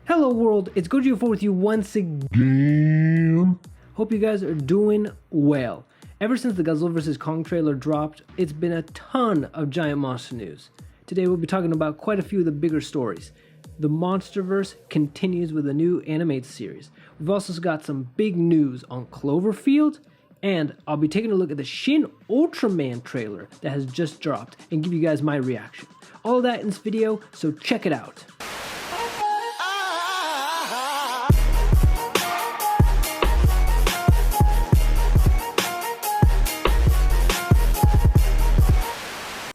Hello world, it's Gojo4 with you once again. Hope you guys are doing well. Ever since the Godzilla vs. Kong trailer dropped, it's been a ton of giant monster news. Today we'll be talking about quite a few of the bigger stories. The Monsterverse continues with a new animated series. We've also got some big news on Cloverfield, and I'll be taking a look at the Shin Ultraman trailer that has just dropped and give you guys my reaction. All of that in this video, so check it out.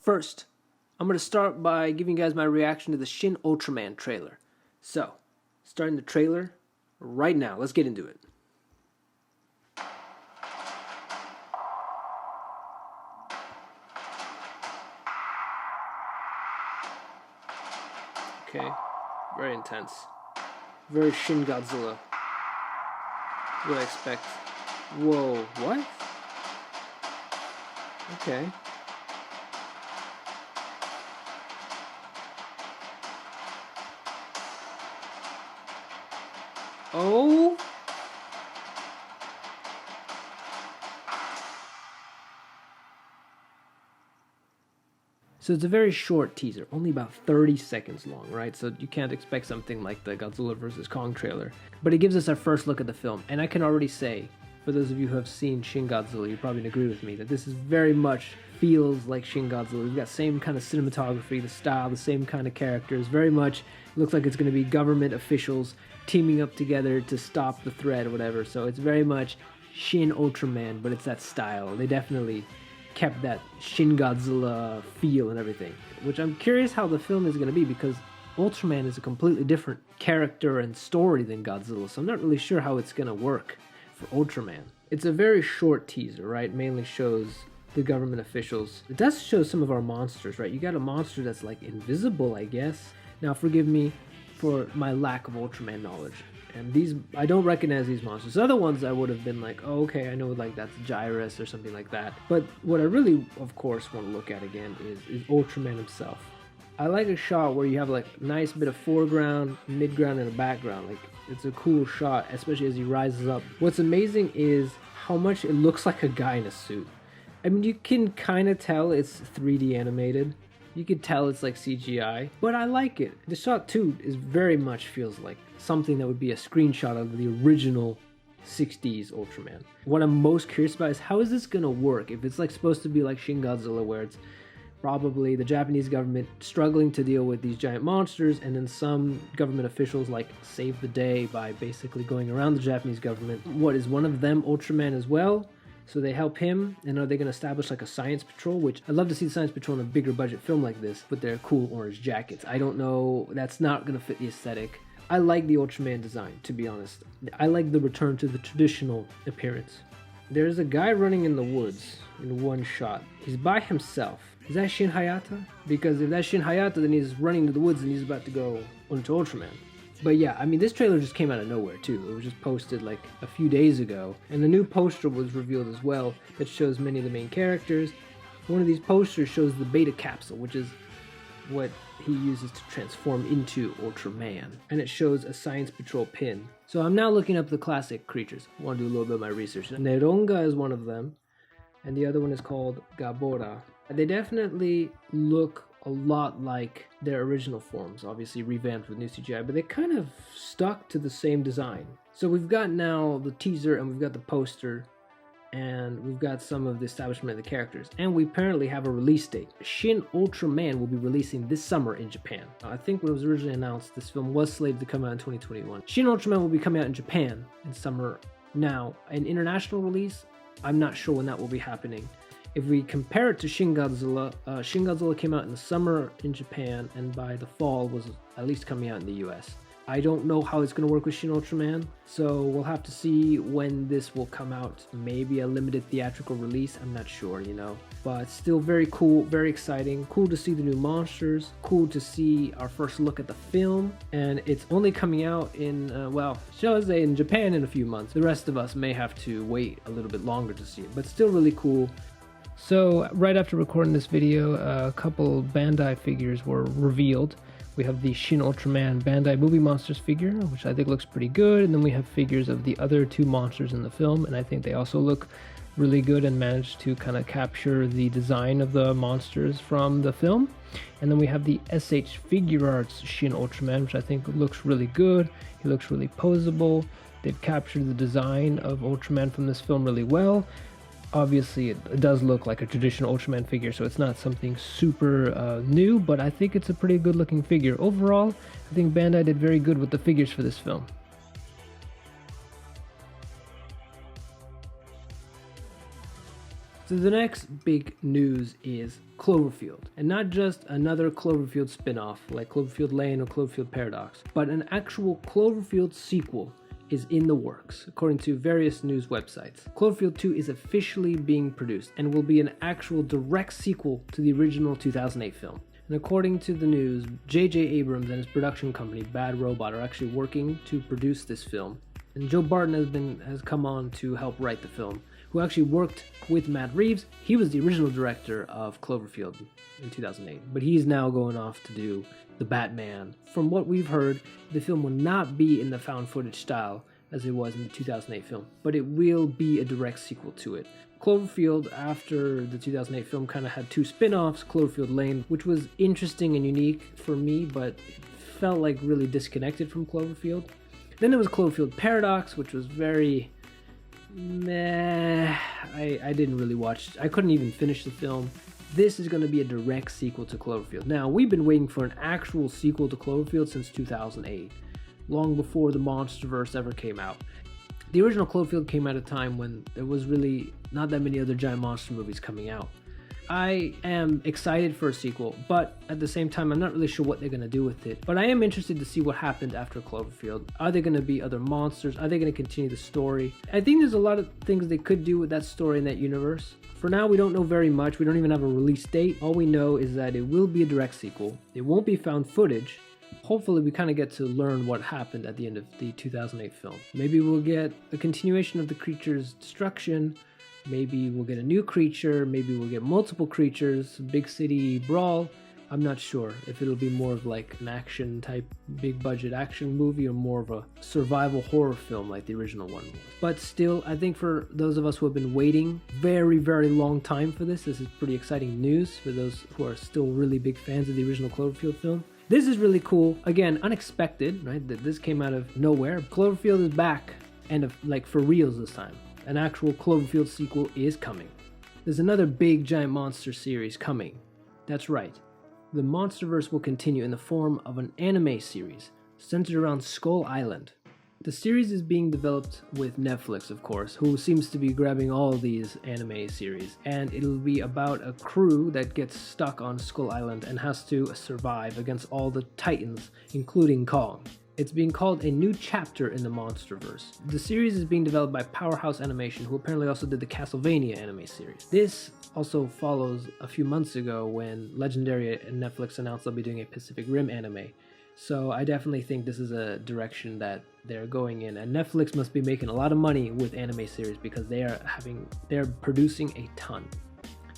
First, I'm going to start by giving you guys my reaction to the Shin Ultraman trailer. So, starting the trailer right now. Let's get into it. Okay, very intense. Very Shin Godzilla. What I expect. Whoa, what? Okay. Oh. So it's a very short teaser, only about 30 seconds long, right? So you can't expect something like the Godzilla vs. Kong trailer. But it gives us our first look at the film, and I can already say, for those of you who have seen Shin Godzilla, you probably agree with me that this is very much feels like Shin Godzilla. We've got same kind of cinematography, the style, the same kind of characters. Very much looks like it's going to be government officials teaming up together to stop the threat or whatever. So it's very much Shin Ultraman, but it's that style. They definitely kept that Shin Godzilla feel and everything, which I'm curious how the film is going to be, because Ultraman is a completely different character and story than Godzilla, so I'm not really sure how it's going to work for Ultraman. It's a very short teaser, right? Mainly shows the government officials. It does show some of our monsters, right? You got a monster that's like invisible, I guess. Now forgive me for my lack of Ultraman knowledge, and these, I don't recognize these monsters. Other ones I would have been like, oh, okay, I know, like that's Gyrus or something like that. But what I really, of course, want to look at again is Ultraman himself. I like a shot where you have like a nice bit of foreground, midground, and a background. Like, it's a cool shot, especially as he rises up. What's amazing is how much it looks like a guy in a suit. I mean, you can kind of tell it's 3D animated. You could tell it's like CGI, but I like it. The shot too is very much feels like something that would be a screenshot of the original 60s Ultraman. What I'm most curious about is how is this gonna work? If it's like supposed to be like Shin Godzilla, where it's probably the Japanese government struggling to deal with these giant monsters, and then some government officials like save the day by basically going around the Japanese government. What, is one of them Ultraman as well? So they help him, and are they going to establish like a science patrol? Which I'd love to see the science patrol in a bigger budget film like this with their cool orange jackets. I don't know, that's not going to fit the aesthetic. I like the Ultraman design, to be honest. I like the return to the traditional appearance. There's a guy running in the woods in one shot. He's by himself. Is that Shin Hayata? Because if that's Shin Hayata, then he's running to the woods and he's about to go into Ultraman. But yeah, I mean, this trailer just came out of nowhere too. It was just posted like a few days ago. And a new poster was revealed as well that shows many of the main characters. One of these posters shows the beta capsule, which is what he uses to transform into Ultraman. And it shows a Science Patrol pin. So I'm now looking up the classic creatures. I want to do a little bit of my research. Neronga is one of them, and the other one is called Gabora. They definitely look a lot like their original forms, obviously revamped with new CGI, but they kind of stuck to the same design. So we've got now the teaser, and we've got the poster, and we've got some of the establishment of the characters, and we apparently have a release date. Shin Ultraman will be releasing this summer in Japan. I think when it was originally announced, this film was slated to come out in 2021. Shin Ultraman will be coming out in Japan in summer. Now, an international release, I'm not sure when that will be happening. If we compare it to Shin Godzilla came out in the summer in Japan, and by the fall was at least coming out in the US. I don't know how it's going to work with Shin Ultraman, so we'll have to see when this will come out. Maybe a limited theatrical release, I'm not sure, you know. But still very cool, very exciting. Cool to see the new monsters, cool to see our first look at the film, and it's only coming out in, well, shall I say in Japan in a few months. The rest of us may have to wait a little bit longer to see it, but still really cool. So right after recording this video, a couple Bandai figures were revealed. We have the Shin Ultraman Bandai Movie Monsters figure, which I think looks pretty good. And then we have figures of the other two monsters in the film, and I think they also look really good and managed to kind of capture the design of the monsters from the film. And then we have the SH FigurArts Shin Ultraman, which I think looks really good. He looks really posable. They've captured the design of Ultraman from this film really well. Obviously, it does look like a traditional Ultraman figure, so it's not something super new, but I think it's a pretty good looking figure. Overall, I think Bandai did very good with the figures for this film. So the next big news is Cloverfield, and not just another Cloverfield spin-off like Cloverfield Lane or Cloverfield Paradox, but an actual Cloverfield sequel is in the works, according to various news websites. Cloverfield 2 is officially being produced and will be an actual direct sequel to the original 2008 film. And according to the news, J.J. Abrams and his production company Bad Robot are actually working to produce this film. And Joe Barton has come on to help write the film, who actually worked with Matt Reeves. He was the original director of Cloverfield in 2008, but he's now going off to do the Batman. From what we've heard, the film will not be in the found footage style as it was in the 2008 film, but it will be a direct sequel to it. Cloverfield, after the 2008 film, kind of had two spin-offs, Cloverfield Lane, which was interesting and unique for me, but it felt like really disconnected from Cloverfield. Then there was Cloverfield Paradox, which was very meh. I didn't really watch. I couldn't even finish the film. This is going to be a direct sequel to Cloverfield. Now, we've been waiting for an actual sequel to Cloverfield since 2008, long before the Monsterverse ever came out. The original Cloverfield came at a time when there was really not that many other giant monster movies coming out. I am excited for a sequel, but at the same time, I'm not really sure what they're going to do with it. But I am interested to see what happened after Cloverfield. Are there going to be other monsters? Are they going to continue the story? I think there's a lot of things they could do with that story in that universe. For now, we don't know very much. We don't even have a release date. All we know is that it will be a direct sequel. It won't be found footage. Hopefully, we kind of get to learn what happened at the end of the 2008 film. Maybe we'll get a continuation of the creature's destruction. Maybe we'll get a new creature, maybe we'll get multiple creatures, big city brawl. I'm not sure if it'll be more of like an action type, big budget action movie or more of a survival horror film like the original one was. But still, I think for those of us who have been waiting very, very long time for this is pretty exciting news for those who are still really big fans of the original Cloverfield film. This is really cool. Again, unexpected, right? That this came out of nowhere. Cloverfield is back, and like for reals this time. An actual Cloverfield sequel is coming. There's another big giant monster series coming. That's right. The Monsterverse will continue in the form of an anime series centered around Skull Island. The series is being developed with Netflix, of course, who seems to be grabbing all these anime series, and it'll be about a crew that gets stuck on Skull Island and has to survive against all the titans, including Kong. It's being called a new chapter in the Monsterverse. The series is being developed by Powerhouse Animation, who apparently also did the Castlevania anime series. This also follows a few months ago when Legendary and Netflix announced they'll be doing a Pacific Rim anime. So I definitely think this is a direction that they're going in, and Netflix must be making a lot of money with anime series because they're producing a ton.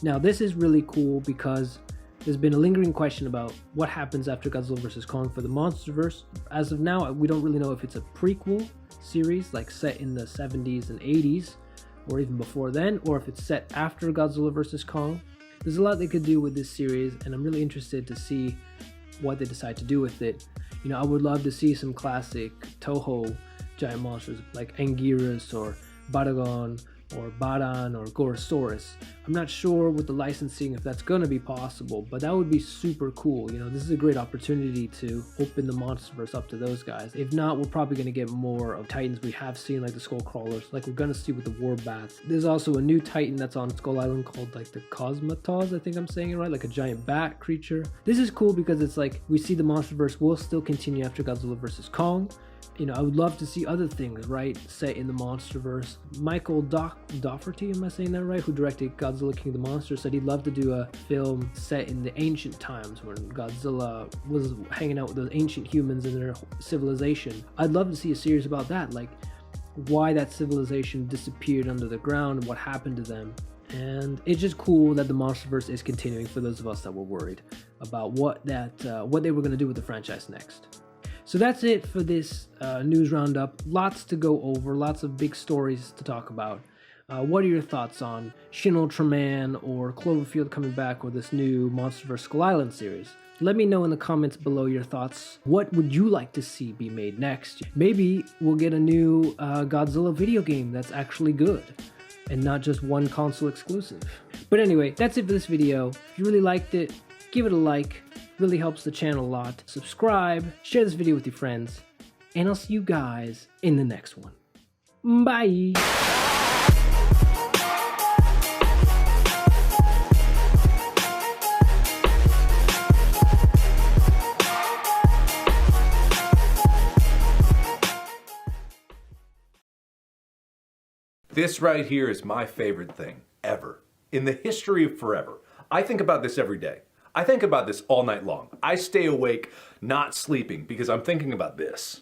Now this is really cool because there's been a lingering question about what happens after Godzilla vs. Kong for the Monsterverse. As of now, we don't really know if it's a prequel series, like set in the 70s and 80s, or even before then, or if it's set after Godzilla vs. Kong. There's a lot they could do with this series, and I'm really interested to see what they decide to do with it. You know, I would love to see some classic Toho giant monsters like Anguirus or Badagon or Badan or Gorosaurus. I'm not sure with the licensing if that's going to be possible, but that would be super cool. You know, this is a great opportunity to open the Monsterverse up to those guys. If not, we're probably going to get more of Titans we have seen, like the Skull Crawlers, like we're going to see with the Warbats. There's also a new Titan that's on Skull Island called like the Cosmatos, I think I'm saying it right, like a giant bat creature. This is cool because it's like we see the Monsterverse will still continue after Godzilla vs. Kong. You know, I would love to see other things, right, set in the Monsterverse. Michael Dougherty, am I saying that right, who directed Godzilla King of the Monsters, said he'd love to do a film set in the ancient times when Godzilla was hanging out with those ancient humans in their civilization. I'd love to see a series about that, like why that civilization disappeared under the ground, what happened to them. And it's just cool that the Monsterverse is continuing for those of us that were worried. about what they were going to do with the franchise next. So that's it for this news roundup. Lots to go over, lots of big stories to talk about. What are your thoughts on Shin Ultraman or Cloverfield coming back with this new Monsterverse Skull Island series? Let me know in the comments below your thoughts. What would you like to see be made next? Maybe we'll get a new Godzilla video game that's actually good and not just one console exclusive. But anyway, that's it for this video. If you really liked it, give it a like. Really helps the channel a lot. Subscribe, share this video with your friends, and I'll see you guys in the next one. Bye! This right here is my favorite thing ever. In the history of forever. I think about this every day. I think about this all night long. I stay awake not sleeping because I'm thinking about this.